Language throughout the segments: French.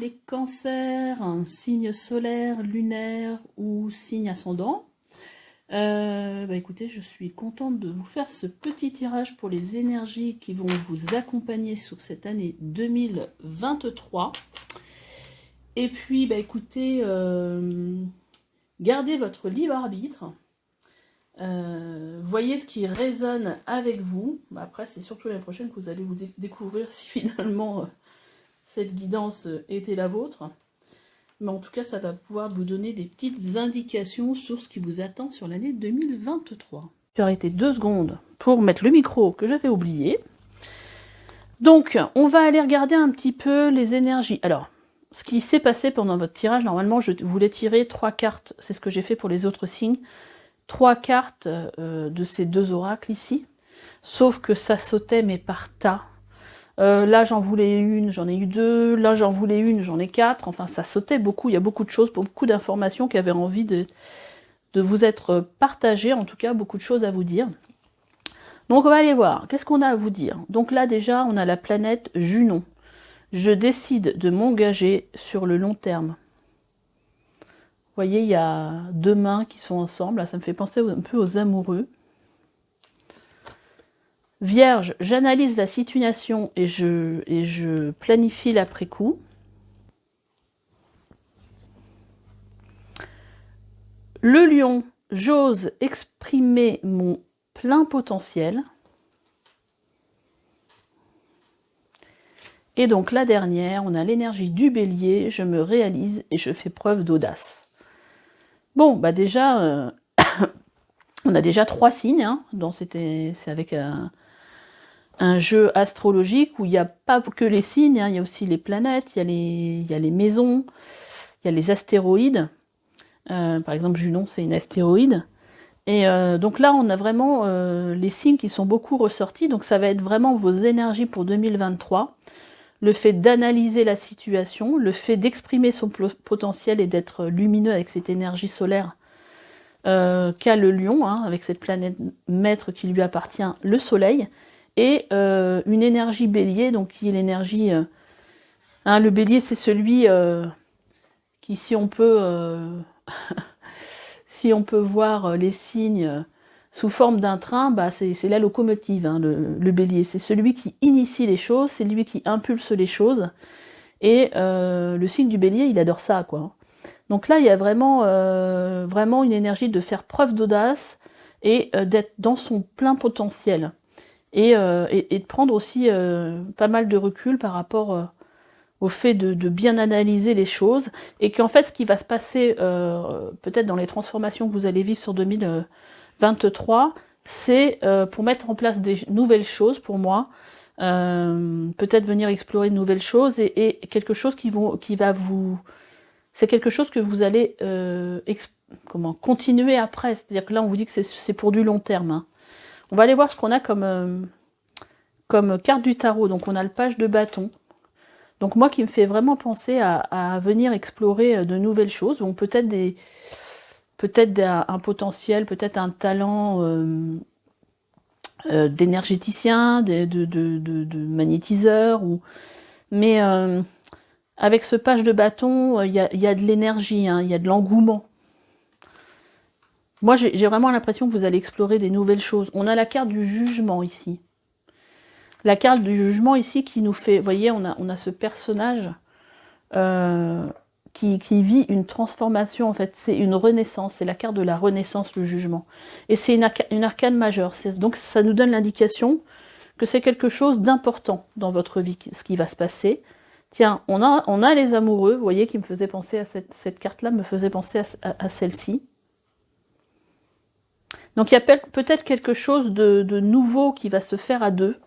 les cancers, signe solaire, lunaire ou signe ascendant. Écoutez, je suis contente de vous faire ce petit tirage pour les énergies qui vont vous accompagner sur cette année 2023. Et puis, écoutez, gardez votre libre arbitre. Voyez ce qui résonne avec vous. Après, c'est surtout l'année prochaine que vous allez vous découvrir si finalement cette guidance était la vôtre. Mais en tout cas, ça va pouvoir vous donner des petites indications sur ce qui vous attend sur l'année 2023. J'ai arrêté 2 secondes pour mettre le micro que j'avais oublié. Donc, on va aller regarder un petit peu les énergies. Alors, ce qui s'est passé pendant votre tirage, normalement, je voulais tirer 3 cartes. C'est ce que j'ai fait pour les autres signes. 3 cartes de ces 2 oracles ici. Sauf que ça sautait, mais par tas. Là, j'en voulais une, j'en ai eu 2. Là, j'en voulais une, j'en ai 4. Enfin, ça sautait beaucoup. Il y a beaucoup de choses, beaucoup d'informations qui avaient envie de vous être partagées. En tout cas, beaucoup de choses à vous dire. Donc, on va aller voir. Qu'est-ce qu'on a à vous dire? Donc là, déjà, on a la planète Junon. Je décide de m'engager sur le long terme. Vous voyez, il y a 2 mains qui sont ensemble. Là, ça me fait penser un peu aux amoureux. Vierge, j'analyse la situation et je planifie l'après-coup. Le lion, j'ose exprimer mon plein potentiel. Et donc la dernière, on a l'énergie du bélier, je me réalise et je fais preuve d'audace. Bon, déjà, on a déjà 3 signes, hein, c'est avec un jeu astrologique où il n'y a pas que les signes, hein, il y a aussi les planètes, il y a les maisons, il y a les astéroïdes. Par exemple, Junon, c'est une astéroïde. Et donc là, on a vraiment les signes qui sont beaucoup ressortis. Donc ça va être vraiment vos énergies pour 2023. Le fait d'analyser la situation, le fait d'exprimer son potentiel et d'être lumineux avec cette énergie solaire qu'a le lion, hein, avec cette planète maître qui lui appartient, le soleil. Et une énergie bélier, donc qui est l'énergie... le bélier, c'est celui qui, si on peut voir les signes sous forme d'un train, c'est la locomotive, hein, le bélier. C'est celui qui initie les choses, c'est lui qui impulse les choses. Et le signe du bélier, il adore ça, quoi. Donc là, il y a vraiment une énergie de faire preuve d'audace et d'être dans son plein potentiel. Et de prendre aussi pas mal de recul par rapport au fait de bien analyser les choses, et qu'en fait, ce qui va se passer peut-être dans les transformations que vous allez vivre sur 2023, c'est pour mettre en place des nouvelles choses pour moi, peut-être venir explorer de nouvelles choses, et quelque chose qui va vous... C'est quelque chose que vous allez continuer après, c'est-à-dire que là, on vous dit que c'est pour du long terme, hein. On va aller voir ce qu'on a comme carte du tarot. Donc on a le page de bâton. Donc moi qui me fait vraiment penser à venir explorer de nouvelles choses. Bon, peut-être un potentiel, peut-être un talent d'énergéticien, de magnétiseur. Mais avec ce page de bâton, il y a de l'énergie, hein, il y a de l'engouement. Moi j'ai vraiment l'impression que vous allez explorer des nouvelles choses. On a la carte du jugement ici. La carte du jugement ici qui nous fait... Vous voyez, on a ce personnage qui vit une transformation, en fait. C'est une renaissance. C'est la carte de la renaissance, le jugement. Et c'est une arcane majeure. Donc ça nous donne l'indication que c'est quelque chose d'important dans votre vie, ce qui va se passer. Tiens, on a les amoureux, vous voyez, qui me faisait penser à cette carte-là, me faisait penser à celle-ci. Donc il y a peut-être quelque chose de nouveau qui va se faire à 2.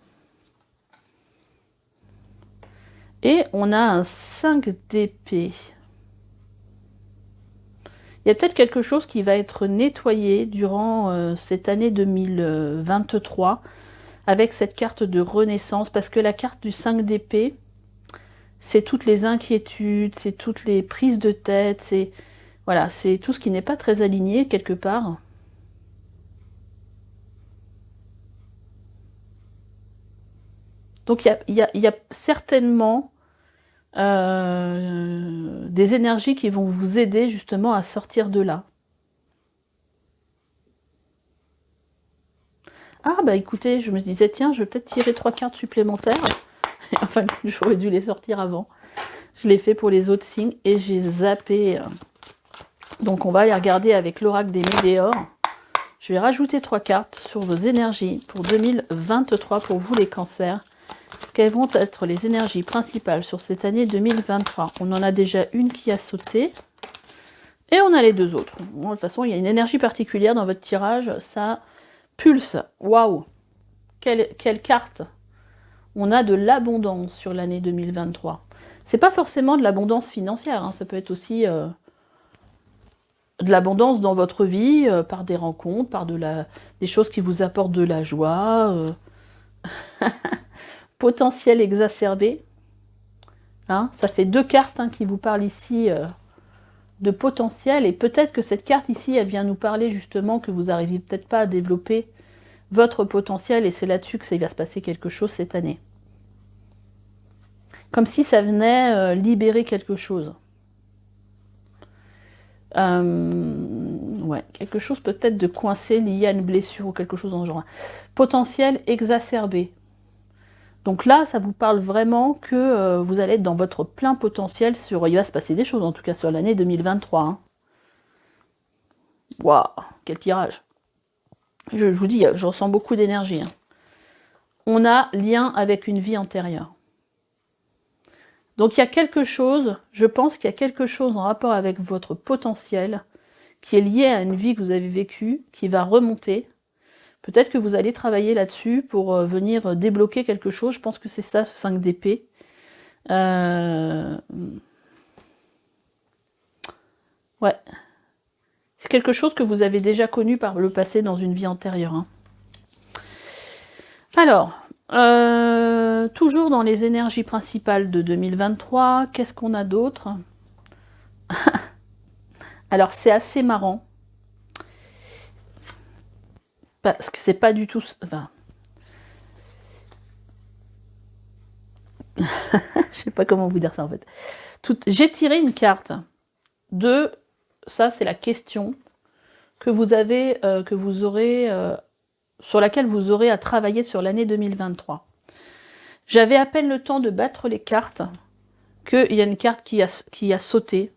Et on a un 5 d'épée. Il y a peut-être quelque chose qui va être nettoyé durant cette année 2023 avec cette carte de renaissance, parce que la carte du 5 d'épée, c'est toutes les inquiétudes, c'est toutes les prises de tête, c'est tout ce qui n'est pas très aligné quelque part. Donc il y a certainement des énergies qui vont vous aider justement à sortir de là. Ah bah écoutez, je me disais, tiens, je vais peut-être tirer 3 cartes supplémentaires. Enfin, j'aurais dû les sortir avant. Je l'ai fait pour les autres signes et j'ai zappé. Donc on va aller regarder avec l'oracle des météores. Je vais rajouter 3 cartes sur vos énergies pour 2023 pour vous les cancers. Quelles vont être les énergies principales sur cette année 2023? On en a déjà une qui a sauté. Et on a les deux autres. Bon, de toute façon, il y a une énergie particulière dans votre tirage. Ça pulse. Waouh! Quelle carte! On a de l'abondance sur l'année 2023. C'est pas forcément de l'abondance financière. Hein. Ça peut être aussi de l'abondance dans votre vie, par des rencontres, par des choses qui vous apportent de la joie. Potentiel exacerbé. Hein, ça fait 2 cartes qui vous parlent ici de potentiel. Et peut-être que cette carte ici, elle vient nous parler justement que vous n'arrivez peut-être pas à développer votre potentiel. Et c'est là-dessus que ça va se passer quelque chose cette année. Comme si ça venait libérer quelque chose. Ouais, quelque chose peut-être de coincé lié à une blessure ou quelque chose dans ce genre. Potentiel exacerbé. Donc là, ça vous parle vraiment que vous allez être dans votre plein potentiel sur... Il va se passer des choses, en tout cas sur l'année 2023. Hein. Waouh, quel tirage. Je vous dis, je ressens beaucoup d'énergie. Hein. On a lien avec une vie antérieure. Donc il y a quelque chose, je pense qu'il y a quelque chose en rapport avec votre potentiel qui est lié à une vie que vous avez vécue, qui va remonter. Peut-être que vous allez travailler là-dessus pour venir débloquer quelque chose. Je pense que c'est ça, ce 5 d'épée. Ouais. C'est quelque chose que vous avez déjà connu par le passé dans une vie antérieure. Hein. Alors, toujours dans les énergies principales de 2023, qu'est-ce qu'on a d'autre? Alors, c'est assez marrant. Parce que c'est pas du tout... Enfin... Je sais pas comment vous dire ça en fait. J'ai tiré une carte de... Ça, c'est la question que vous avez, que vous aurez... sur laquelle vous aurez à travailler sur l'année 2023. J'avais à peine le temps de battre les cartes qu'il y a une carte qui a sauté.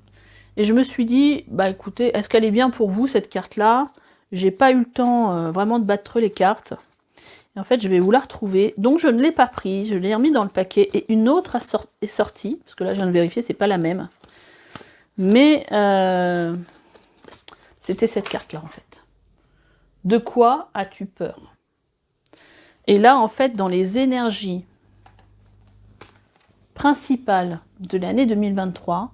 Et je me suis dit, bah écoutez, est-ce qu'elle est bien pour vous cette carte-là? J'ai pas eu le temps vraiment de battre les cartes. Et en fait, je vais vous la retrouver. Donc je ne l'ai pas prise, je l'ai remis dans le paquet. Et une autre est sortie, parce que là je viens de vérifier, c'est pas la même. Mais c'était cette carte-là en fait. De quoi as-tu peur? Et là, en fait, dans les énergies principales de l'année 2023,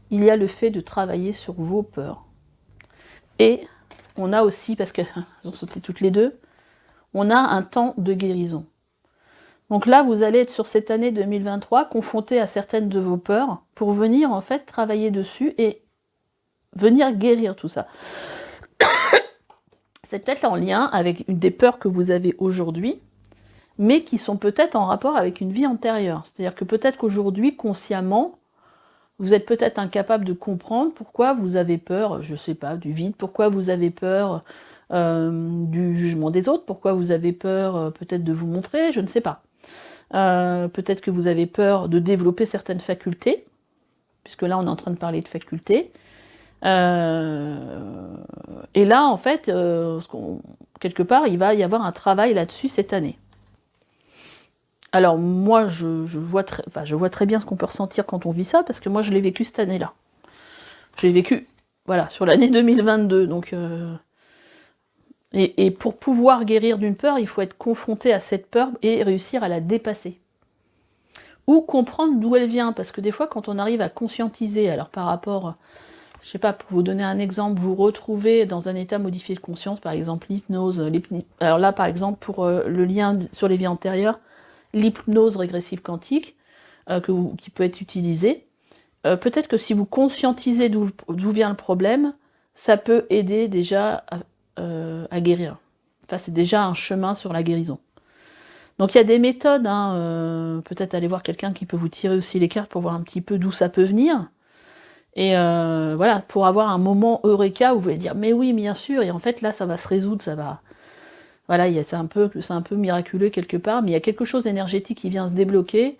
il y a le fait de travailler sur vos peurs. Et on a aussi, parce qu'elles ont sauté toutes les deux, on a un temps de guérison. Donc là, vous allez être sur cette année 2023 confronté à certaines de vos peurs pour venir en fait travailler dessus et venir guérir tout ça. C'est peut-être en lien avec une des peurs que vous avez aujourd'hui, mais qui sont peut-être en rapport avec une vie antérieure. C'est-à-dire que peut-être qu'aujourd'hui, consciemment, vous êtes peut-être incapable de comprendre pourquoi vous avez peur, je ne sais pas, du vide, pourquoi vous avez peur du jugement des autres, pourquoi vous avez peur peut-être de vous montrer, je ne sais pas. Peut-être que vous avez peur de développer certaines facultés, puisque là on est en train de parler de facultés. Et là, en fait, quelque part, il va y avoir un travail là-dessus cette année. Alors moi, je vois très bien ce qu'on peut ressentir quand on vit ça, parce que moi, je l'ai vécu cette année-là. Je l'ai vécu, voilà, sur l'année 2022. Donc, et pour pouvoir guérir d'une peur, il faut être confronté à cette peur et réussir à la dépasser. Ou comprendre d'où elle vient, parce que des fois, quand on arrive à conscientiser, alors par rapport... Je sais pas, pour vous donner un exemple, vous retrouvez dans un état modifié de conscience, par exemple l'hypnose. Alors là, par exemple, pour le lien sur les vies antérieures, l'hypnose régressive quantique, qui peut être utilisée. Peut-être que si vous conscientisez d'où vient le problème, ça peut aider déjà à guérir. Enfin, c'est déjà un chemin sur la guérison. Donc il y a des méthodes, hein, peut-être aller voir quelqu'un qui peut vous tirer aussi les cartes pour voir un petit peu d'où ça peut venir. Et voilà, pour avoir un moment eureka où vous allez dire mais oui, bien sûr, et en fait là ça va se résoudre, ça va. Voilà, c'est un peu miraculeux quelque part, mais il y a quelque chose d'énergétique qui vient se débloquer,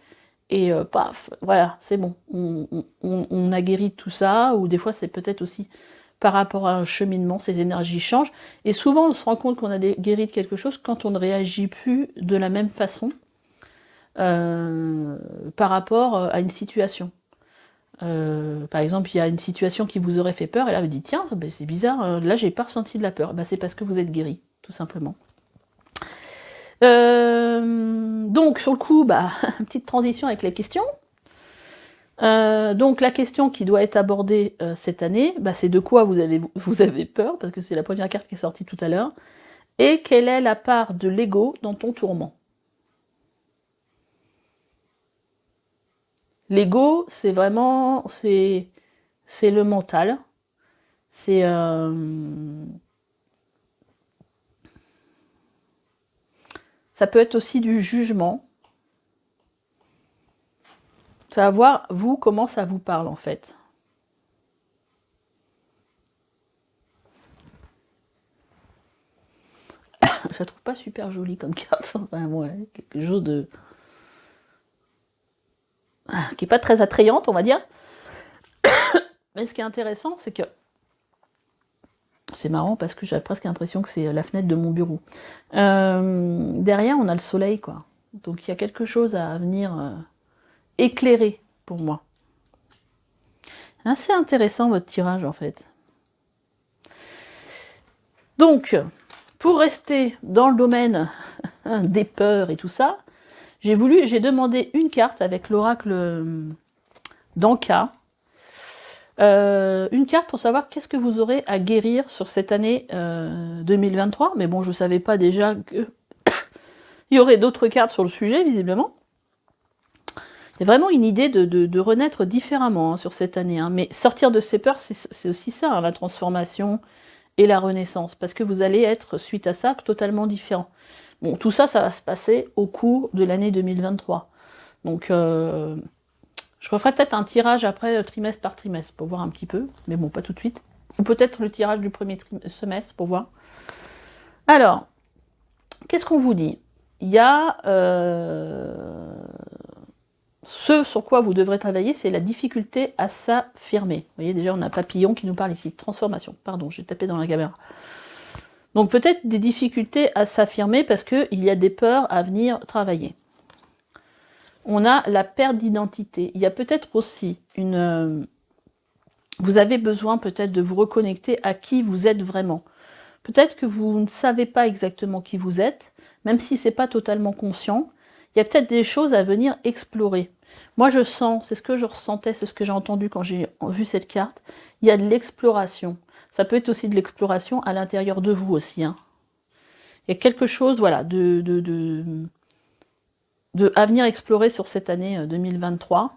et paf, voilà, c'est bon. On a guéri de tout ça, ou des fois c'est peut-être aussi par rapport à un cheminement, ces énergies changent. Et souvent on se rend compte qu'on a guéri de quelque chose quand on ne réagit plus de la même façon par rapport à une situation. Par exemple, il y a une situation qui vous aurait fait peur, et là vous dites tiens, ben, c'est bizarre, là j'ai pas ressenti de la peur. Ben, c'est parce que vous êtes guéri, tout simplement. Donc sur le coup, bah, petite transition avec les questions. Donc la question qui doit être abordée cette année, bah, c'est de quoi vous avez peur, parce que c'est la première carte qui est sortie tout à l'heure, et quelle est la part de l'ego dans ton tourment. L'ego, c'est vraiment, c'est le mental, c'est ça peut être aussi du jugement. C'est à voir, vous, comment ça vous parle, en fait. Je la trouve pas super jolie comme carte. Enfin, ouais, quelque chose de... qui est pas très attrayante, on va dire. Mais ce qui est intéressant, c'est que... C'est marrant parce que j'ai presque l'impression que c'est la fenêtre de mon bureau. Derrière, on a le soleil, quoi. Donc il y a quelque chose à venir éclairer pour moi. Assez intéressant votre tirage, en fait. Donc, pour rester dans le domaine des peurs et tout ça, j'ai demandé une carte avec l'oracle d'Anka. Une carte pour savoir qu'est-ce que vous aurez à guérir sur cette année 2023. Mais bon, je ne savais pas déjà qu'il y aurait d'autres cartes sur le sujet, visiblement. C'est vraiment une idée de renaître différemment sur cette année. Mais sortir de ses peurs, c'est aussi ça, la transformation et la renaissance. Parce que vous allez être, suite à ça, totalement différent. Bon, tout ça, ça va se passer au cours de l'année 2023. Donc, je referai peut-être un tirage après, trimestre par trimestre, pour voir un petit peu. Mais bon, pas tout de suite. Ou peut-être le tirage du premier semestre, pour voir. Alors, qu'est-ce qu'on vous dit? Il y a... ce sur quoi vous devrez travailler, c'est la difficulté à s'affirmer. Vous voyez, déjà, on a Papillon qui nous parle ici de transformation. Pardon, j'ai tapé dans la caméra. Donc peut-être des difficultés à s'affirmer parce qu'il y a des peurs à venir travailler. On a la perte d'identité. Il y a peut-être aussi une... vous avez besoin peut-être de vous reconnecter à qui vous êtes vraiment. Peut-être que vous ne savez pas exactement qui vous êtes, même si ce n'est pas totalement conscient. Il y a peut-être des choses à venir explorer. Moi, je sens, c'est ce que je ressentais, c'est ce que j'ai entendu quand j'ai vu cette carte, il y a de l'exploration. Ça peut être aussi de l'exploration à l'intérieur de vous aussi. Hein. Il y a quelque chose, voilà, à venir explorer sur cette année 2023,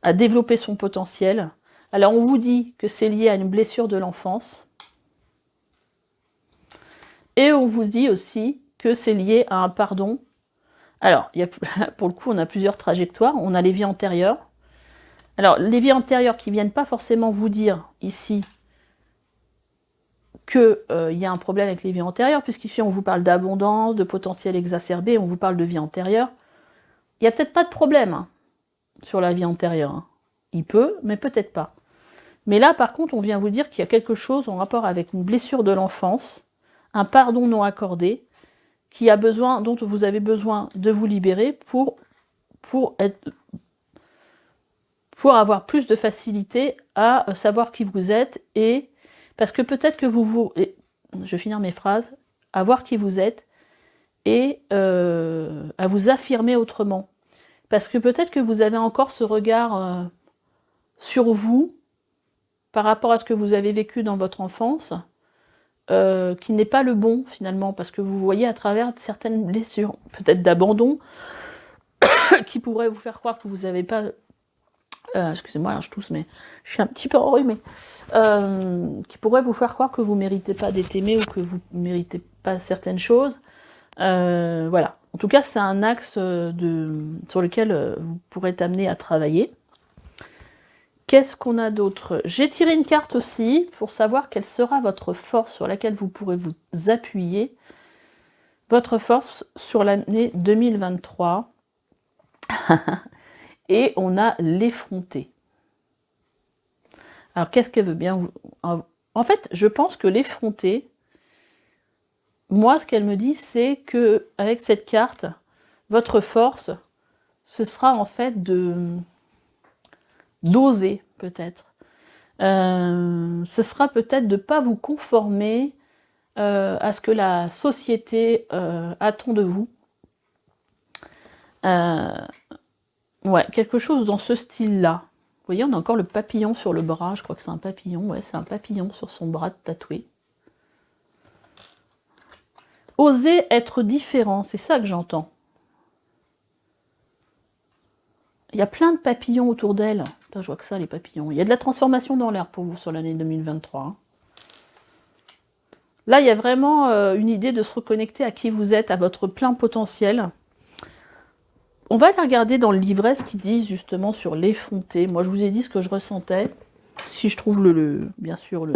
à développer son potentiel. Alors, on vous dit que c'est lié à une blessure de l'enfance. Et on vous dit aussi que c'est lié à un pardon. Alors, pour le coup, on a plusieurs trajectoires. On a les vies antérieures. Alors, les vies antérieures qui ne viennent pas forcément vous dire ici qu'il y a un problème avec les vies antérieures, puisqu'ici, on vous parle d'abondance, de potentiel exacerbé, on vous parle de vie antérieure. Il n'y a peut-être pas de problème sur la vie antérieure. Hein. Il peut, mais peut-être pas. Mais là, par contre, on vient vous dire qu'il y a quelque chose en rapport avec une blessure de l'enfance, un pardon non accordé, dont vous avez besoin de vous libérer pour avoir plus de facilité à savoir qui vous êtes, et parce que peut-être que je vais finir mes phrases, à voir qui vous êtes et à vous affirmer autrement. Parce que peut-être que vous avez encore ce regard sur vous par rapport à ce que vous avez vécu dans votre enfance, qui n'est pas le bon finalement, parce que vous voyez à travers certaines blessures, peut-être d'abandon, qui pourraient vous faire croire que vous n'avez pas... excusez-moi, je tousse, mais je suis un petit peu enrhumée. Qui pourrait vous faire croire que vous ne méritez pas d'être aimé ou que vous ne méritez pas certaines choses. Voilà. En tout cas, c'est un axe sur lequel vous pourrez être amené à travailler. Qu'est-ce qu'on a d'autre? J'ai tiré une carte aussi pour savoir quelle sera votre force sur laquelle vous pourrez vous appuyer. Votre force sur l'année 2023. Et on a l'effronté. Alors, qu'est-ce qu'elle veut bien vous... En fait, je pense que l'effronté, moi, ce qu'elle me dit, c'est que avec cette carte, votre force, ce sera en fait d'oser, peut-être. Ce sera peut-être de ne pas vous conformer à ce que la société attend de vous. Ouais, quelque chose dans ce style-là. Vous voyez, on a encore le papillon sur le bras. Je crois que c'est un papillon. Ouais, c'est un papillon sur son bras tatoué. Oser être différent, c'est ça que j'entends. Il y a plein de papillons autour d'elle. Je vois que ça, les papillons. Il y a de la transformation dans l'air pour vous sur l'année 2023. Hein. Là, il y a vraiment une idée de se reconnecter à qui vous êtes, à votre plein potentiel. On va aller regarder dans le livret ce qu'ils disent justement sur l'effronté. Moi, je vous ai dit ce que je ressentais. Si je trouve bien sûr le...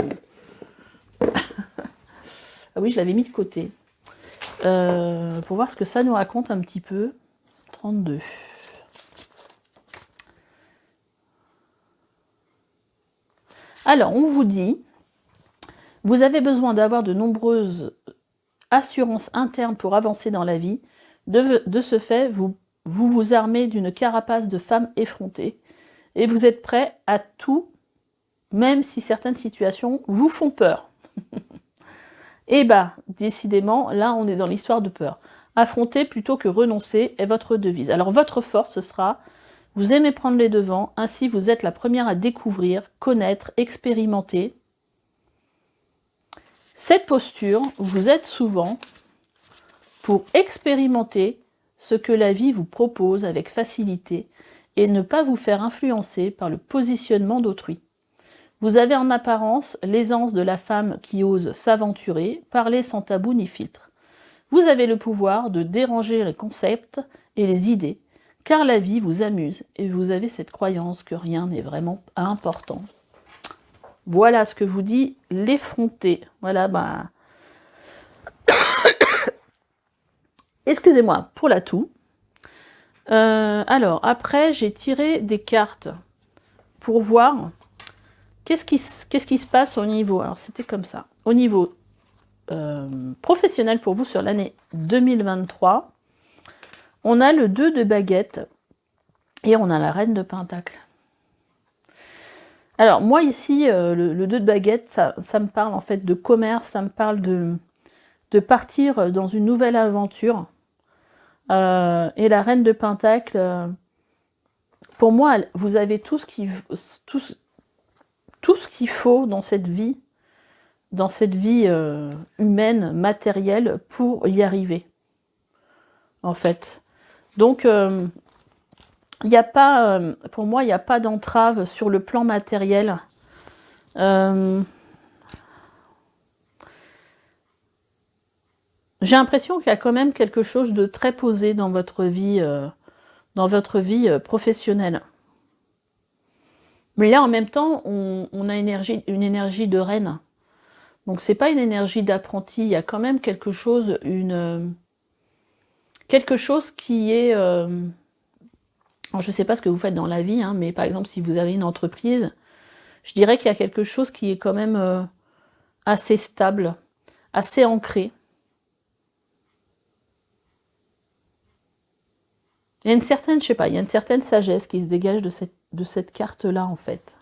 Ah oui, je l'avais mis de côté. Pour voir ce que ça nous raconte un petit peu. 32. Alors, on vous dit, vous avez besoin d'avoir de nombreuses assurances internes pour avancer dans la vie. De ce fait, vous armez d'une carapace de femme effrontée et vous êtes prêt à tout, même si certaines situations vous font peur. Et bah, décidément, là, on est dans l'histoire de peur. Affronter plutôt que renoncer est votre devise. Alors, votre force, ce sera, vous aimez prendre les devants, ainsi vous êtes la première à découvrir, connaître, expérimenter. Cette posture vous aide souvent pour expérimenter ce que la vie vous propose avec facilité et ne pas vous faire influencer par le positionnement d'autrui. Vous avez en apparence l'aisance de la femme qui ose s'aventurer, parler sans tabou ni filtre. Vous avez le pouvoir de déranger les concepts et les idées, car la vie vous amuse et vous avez cette croyance que rien n'est vraiment important. Voilà ce que vous dit l'effronté. Voilà, bah... Excusez-moi pour la toux. Alors, après, j'ai tiré des cartes pour voir qu'est-ce qui se passe au niveau... Alors, c'était comme ça. Au niveau professionnel pour vous sur l'année 2023, on a le 2 de baguette et on a la reine de pentacle. Alors, moi, ici, le 2 de baguette, ça me parle en fait de commerce, ça me parle de partir dans une nouvelle aventure. Et la reine de pentacle, pour moi, vous avez tout ce qu'il faut dans cette vie humaine, matérielle, pour y arriver, en fait. Donc, y a pas, pour moi, il n'y a pas d'entrave sur le plan matériel. J'ai l'impression qu'il y a quand même quelque chose de très posé dans votre vie professionnelle. Mais là, en même temps, on a une énergie de reine. Donc, c'est pas une énergie d'apprenti. Il y a quand même quelque chose qui est... alors, je ne sais pas ce que vous faites dans la vie, hein, mais par exemple, si vous avez une entreprise, je dirais qu'il y a quelque chose qui est quand même assez stable, assez ancré. Il y a une certaine, je sais pas, il y a une certaine sagesse qui se dégage de cette carte-là, en fait.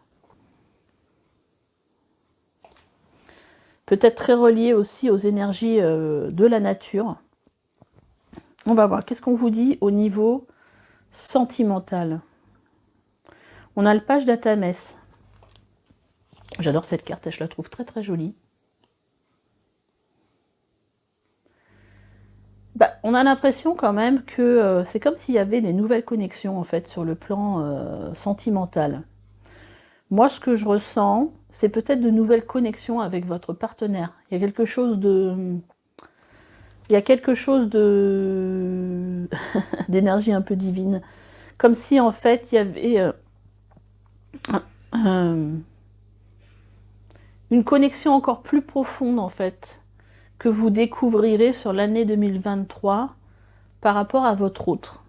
Peut-être très reliée aussi aux énergies de la nature. On va voir, qu'est-ce qu'on vous dit au niveau sentimental? On a le page d'Atamès. J'adore cette carte, je la trouve très très jolie. Bah, on a l'impression quand même que c'est comme s'il y avait des nouvelles connexions en fait sur le plan sentimental. Moi, ce que je ressens, c'est peut-être de nouvelles connexions avec votre partenaire. Il y a quelque chose de d'énergie un peu divine. Comme si, en fait, il y avait une connexion encore plus profonde, en fait, que vous découvrirez sur l'année 2023 par rapport à votre autre.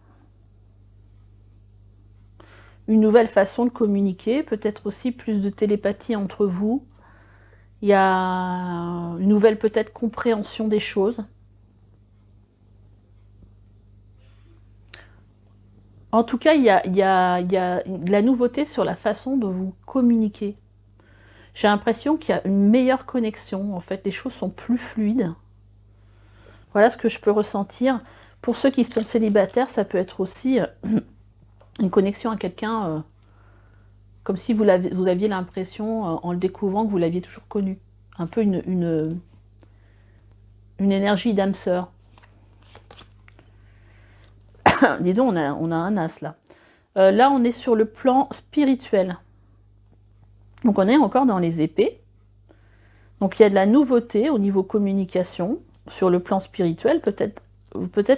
Une nouvelle façon de communiquer, peut-être aussi plus de télépathie entre vous. Il y a une nouvelle peut-être compréhension des choses. En tout cas, il y a de la nouveauté sur la façon dont vous communiquez. J'ai l'impression qu'il y a une meilleure connexion. En fait, les choses sont plus fluides. Voilà ce que je peux ressentir. Pour ceux qui sont célibataires, ça peut être aussi une connexion à quelqu'un, comme si vous aviez l'impression, en le découvrant, que vous l'aviez toujours connu. Un peu une énergie d'âme sœur. Dis donc, on a un as là. Là, on est sur le plan spirituel. Donc, on est encore dans les épées. Donc, il y a de la nouveauté au niveau communication. Sur le plan spirituel, peut-être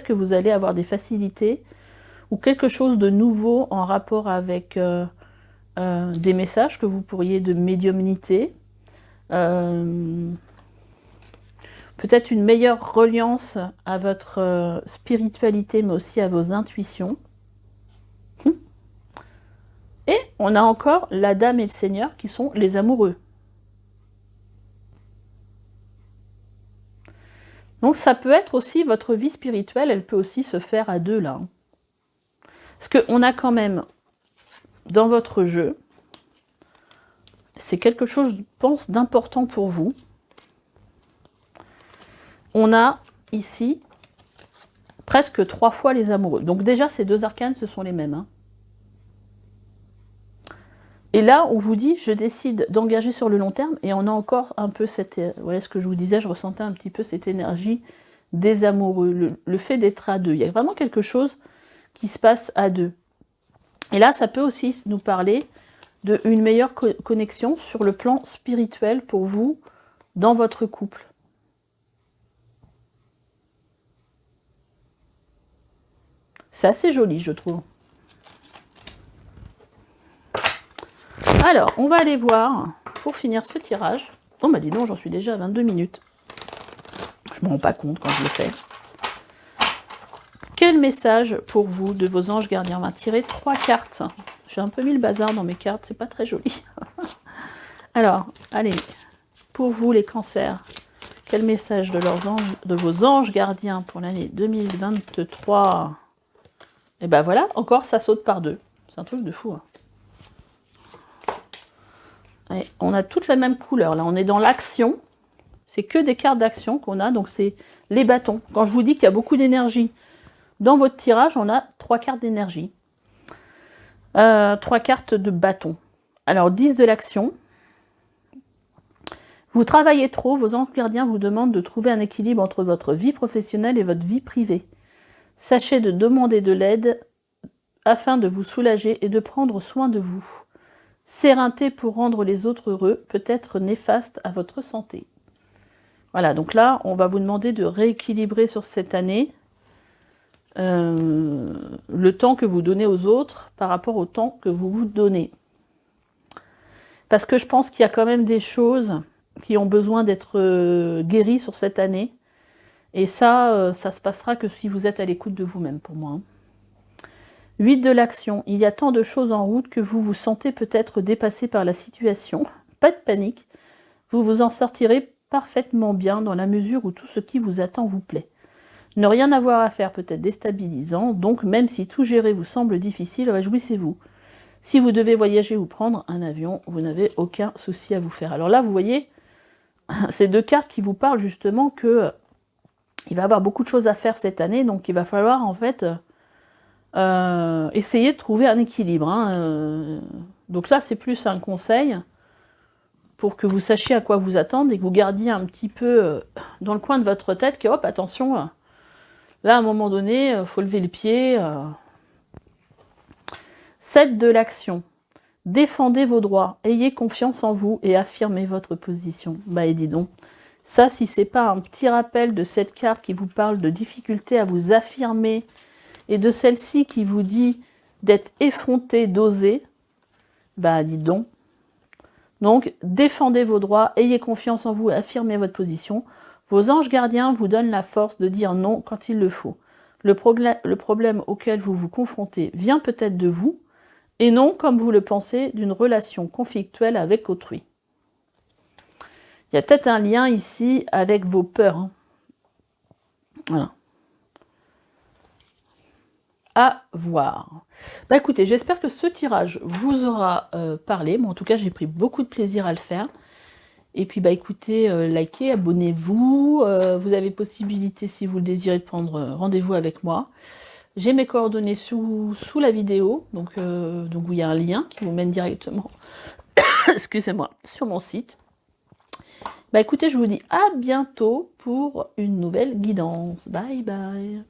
que vous allez avoir des facilités ou quelque chose de nouveau en rapport avec des messages que vous pourriez de médiumnité. Peut-être une meilleure reliance à votre spiritualité, mais aussi à vos intuitions. Et on a encore la dame et le seigneur qui sont les amoureux. Donc ça peut être aussi votre vie spirituelle, elle peut aussi se faire à deux là. Parce qu'on a quand même, dans votre jeu, c'est quelque chose, je pense, d'important pour vous. On a ici presque 3 fois les amoureux. Donc déjà, ces deux arcanes, ce sont les mêmes. Hein. Et là, on vous dit, je décide d'engager sur le long terme, et on a encore un peu cette... Voilà ce que je vous disais, je ressentais un petit peu cette énergie des amoureux, le fait d'être à deux. Il y a vraiment quelque chose qui se passe à deux. Et là, ça peut aussi nous parler d'une meilleure connexion sur le plan spirituel pour vous, dans votre couple. C'est assez joli, je trouve. Alors, on va aller voir, pour finir ce tirage. Oh, bah dis donc, j'en suis déjà à 22 minutes. Je ne me rends pas compte quand je le fais. Quel message pour vous de vos anges gardiens? On va tirer 3 cartes. J'ai un peu mis le bazar dans mes cartes, c'est pas très joli. Alors, allez, pour vous les cancers, quel message de vos anges gardiens pour l'année 2023? Et ben voilà, encore ça saute par deux. C'est un truc de fou. Hein. Et on a toutes la même couleur. Là, on est dans l'action. C'est que des cartes d'action qu'on a. Donc, c'est les bâtons. Quand je vous dis qu'il y a beaucoup d'énergie dans votre tirage, on a 3 cartes d'énergie. 3 cartes de bâton. Alors, 10 de l'action. Vous travaillez trop. Vos anges gardiens vous demandent de trouver un équilibre entre votre vie professionnelle et votre vie privée. Sachez de demander de l'aide afin de vous soulager et de prendre soin de vous. Sérénité pour rendre les autres heureux peut être néfaste à votre santé. Voilà, donc là, on va vous demander de rééquilibrer sur cette année le temps que vous donnez aux autres par rapport au temps que vous vous donnez. Parce que je pense qu'il y a quand même des choses qui ont besoin d'être guéries sur cette année. Et ça, ça se passera que si vous êtes à l'écoute de vous-même, pour moi. 8 de l'action. Il y a tant de choses en route que vous vous sentez peut-être dépassé par la situation. Pas de panique. Vous vous en sortirez parfaitement bien dans la mesure où tout ce qui vous attend vous plaît. Ne rien avoir à faire peut être déstabilisant, donc même si tout gérer vous semble difficile, réjouissez-vous. Si vous devez voyager ou prendre un avion, vous n'avez aucun souci à vous faire. Alors là, vous voyez, ces 2 cartes qui vous parlent justement que il va y avoir beaucoup de choses à faire cette année, donc il va falloir en fait essayer de trouver un équilibre. Hein. Donc là, c'est plus un conseil pour que vous sachiez à quoi vous attendre et que vous gardiez un petit peu dans le coin de votre tête que, hop, attention, là, à un moment donné, il faut lever le pied. 7 de l'action. Défendez vos droits, ayez confiance en vous et affirmez votre position. Bah, et dis donc, ça, si c'est pas un petit rappel de cette carte qui vous parle de difficulté à vous affirmer et de celle-ci qui vous dit d'être effronté, d'oser, bah dites donc. Donc, défendez vos droits, ayez confiance en vous, affirmez votre position. Vos anges gardiens vous donnent la force de dire non quand il le faut. Le problème auquel vous vous confrontez vient peut-être de vous, et non, comme vous le pensez, d'une relation conflictuelle avec autrui. Il y a peut-être un lien ici avec vos peurs. Hein. Voilà. À voir. Bah écoutez, j'espère que ce tirage vous aura parlé. Moi, en tout cas, j'ai pris beaucoup de plaisir à le faire. Et puis, bah écoutez, likez, abonnez-vous. Vous avez possibilité, si vous le désirez, de prendre rendez-vous avec moi. J'ai mes coordonnées sous la vidéo, donc où il y a un lien qui vous mène directement, excusez-moi, sur mon site. Bah écoutez, je vous dis à bientôt pour une nouvelle guidance. Bye bye.